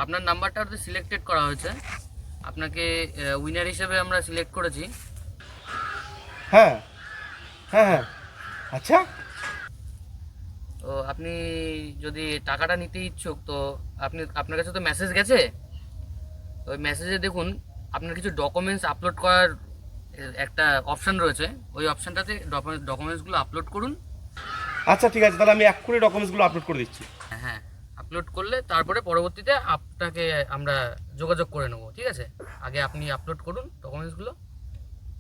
আপনার নাম্বারটা ওতে সিলেক্টেড করা হয়েছে, আপনাকে উইনার হিসেবে আমরা সিলেক্ট করেছি। হ্যাঁ হ্যাঁ হ্যাঁ, আচ্ছা। তো আপনি যদি টাকাটা নিতে ইচ্ছুক, তো আপনার কাছে তো মেসেজ গেছে, ওই মেসেজে দেখুন আপনার কিছু ডকুমেন্টস আপলোড করার একটা অপশান রয়েছে, ওই অপশানটাতে ডকুমেন্টসগুলো আপলোড করুন। আচ্ছা ঠিক আছে, তাহলে আমি এক্ষুনি ডকুমেন্টসগুলো আপলোড করে দিচ্ছি। হ্যাঁ, আপলোড করলে তারপরে পরবর্তীতে আপনাকে আমরা যোগাযোগ করে নেবো, ঠিক আছে? আগে আপনি আপলোড করুন ডকুমেন্টসগুলো।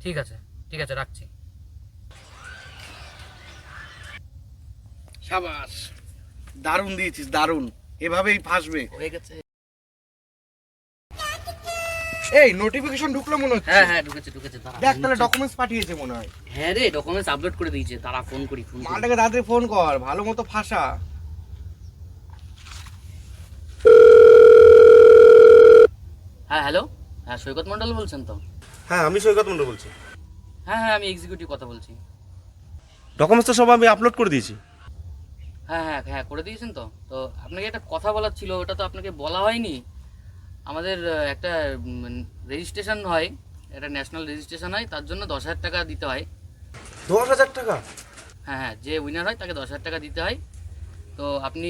ঠিক আছে, ঠিক আছে, রাখছি। সাবাস, দারুণ দিয়েছিস, দারুণ, এভাবেই ফাঁসবে। হয়ে গেছে। এই নোটিফিকেশন ঢুকলো মনে হচ্ছে। হ্যাঁ হ্যাঁ, ঢুকেছে দাঁড়া। দেখ তাহলে ডকুমেন্টস পাঠিয়েছে মনে হয়। হ্যাঁ রে, ডকুমেন্টস আপলোড করে দিয়েছে, তারা ফোন করি। মালটাকে তাড়াতাড়ি ফোন কর, ভালো মতো ফাঁসা। হ্যাঁ হ্যালো, হ্যাঁ সৈকত মণ্ডল বলছেন তো? হ্যাঁ, আমি সৈকত মন্ডল বলছি। হ্যাঁ হ্যাঁ, আমি এক্সিকিউটিভ কথা বলছি। ডকুমেন্টস তো সব আমি আপলোড করে দিয়েছি। হ্যাঁ হ্যাঁ হ্যাঁ, করে দিয়েছেন তো? তো আপনাকে একটা কথা বলার ছিল, ওটা তো আপনাকে বলা হয়নি। আমাদের একটা রেজিস্ট্রেশন হয়, একটা ন্যাশনাল রেজিস্ট্রেশন হয়, তার জন্য 10,000 টাকা দিতে হয়। 10,000 টাকা? হ্যাঁ হ্যাঁ, যে উইনার হয় তাকে 10,000 টাকা দিতে হয়। তো আপনি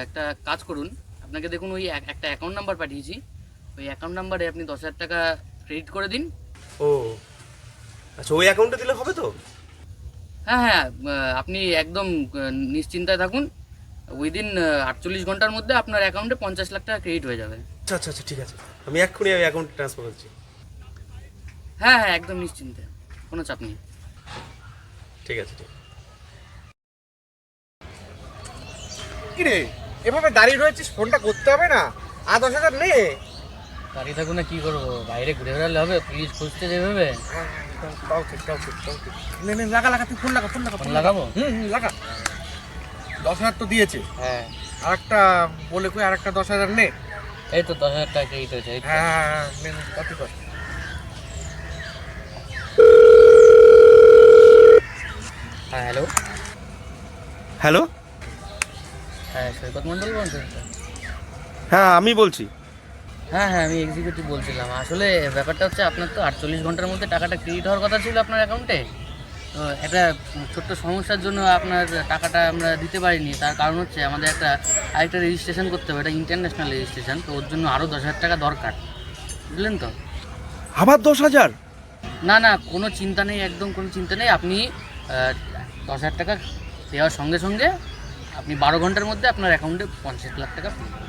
একটা কাজ করুন, আপনাকে দেখুন ওই একটা অ্যাকাউন্ট নাম্বার পাঠিয়েছি, ওই অ্যাকাউন্ট নাম্বারে আপনি 10,000 টাকা ক্রেডিট করে দিন। ও আচ্ছা, ওই অ্যাকাউন্টে দিলে হবে তো? হ্যাঁ হ্যাঁ, আপনি একদম নিশ্চিন্তায় থাকুন, উইদিন 48 ঘন্টার মধ্যে আপনার অ্যাকাউন্টে 50 লাখ টাকা ক্রেডিট হয়ে যাবে। আচ্ছা আচ্ছা আচ্ছা, ঠিক আছে, আমি এক্ষুনি ওই অ্যাকাউন্টে ট্রান্সফার করছি। হ্যাঁ হ্যাঁ, একদম নিশ্চিন্তে, কোনো চাপ নেই। ঠিক আছে, ঠিক আছে। কি রে, এভাবে দাঁড়িয়ে রয়েছিস, ফোনটা করতে হবে না? 10,000 নে। দাঁড়িয়ে থাকুন না, কি করবো? বাইরে ঘুরে বেড়ালে হবে? পুলিশ খুঁজতে যেভাবে তাও ঠিক, তাও ঠিক, তাও ঠিক। নে নে, লাগা লাগা, তুই ফোন লাগা, ফোন লাগা, ফোন লাগাবো? লাগা। 10,000 তো দিয়েছে, হ্যাঁ, আরেকটা বলে কই, আরেকটা 10,000 নে। এই তো 10,000 টাকা ক্রেডিট হয়েছে, এই তো। হ্যাঁ নে নে, কপি কর। হ্যাঁ হ্যালো, হ্যালো, হ্যাঁ সৈকত মণ্ডল বলছেন তো? হ্যাঁ আমি বলছি। হ্যাঁ হ্যাঁ, আমি এক্সিকিউটিভ বলছিলাম। আসলে ব্যাপারটা হচ্ছে, আপনার তো 48 ঘন্টার মধ্যে টাকাটা ক্রেডিট হওয়ার কথা ছিল আপনার অ্যাকাউন্টে। তো একটা ছোট্ট সমস্যার জন্য আপনার টাকাটা আমরা দিতে পারিনি। তার কারণ হচ্ছে আমাদের আরেকটা রেজিস্ট্রেশন করতে হবে, এটা ইন্টারন্যাশনাল রেজিস্ট্রেশন, তো ওর জন্য আরও 10,000 টাকা দরকার, বুঝলেন তো? আবার 10,000? না না, কোনো চিন্তা নেই, একদম কোনো চিন্তা নেই। আপনি 10,000 টাকা দেওয়ার সঙ্গে সঙ্গে আপনি 12 ঘন্টার মধ্যে আপনার অ্যাকাউন্টে 50 লাখ টাকা পেয়ে যাবেন।